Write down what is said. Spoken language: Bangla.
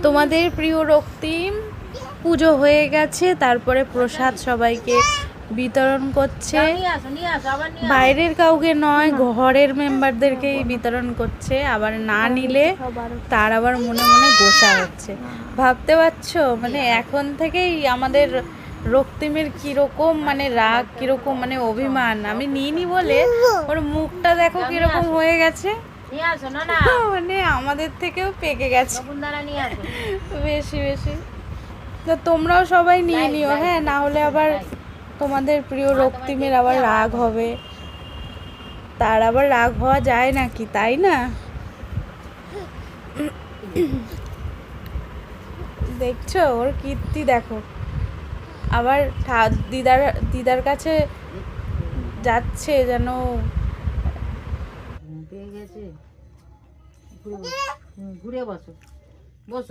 তোমাদের প্রিয় রক্তিম পুজো হয়ে গেছে, তারপরে প্রসাদ সবাইকে বিতরণ করছে। বাইরের কাউকে নয়, ঘরের মেম্বারদেরকেই বিতরণ করছে। আবার না নিলে তার আবার মনে মনে গোসা হচ্ছে। ভাবতে পারছো মানে এখন থেকেই আমাদের রক্তিমের কিরকম মানে রাগ, কিরকম মানে অভিমান। আমি নিইনি বলে ওর মুখটা দেখো কিরকম হয়ে গেছে, মানে আমাদের থেকেও পেকে গেছে বেশি বেশি। তো তোমরাও সবাই নিয়ে নিও, হ্যাঁ, না হলে আবার তোমাদের প্রিয় রক্তিমের আবার রাগ হবে। তার আবার রাগ হওয়া যায় নাকি, তাই না? দেখছো ওর কীর্তি দেখো। আবার দিদার কাছে যাচ্ছে যেন। ঘুরে বসো বসো।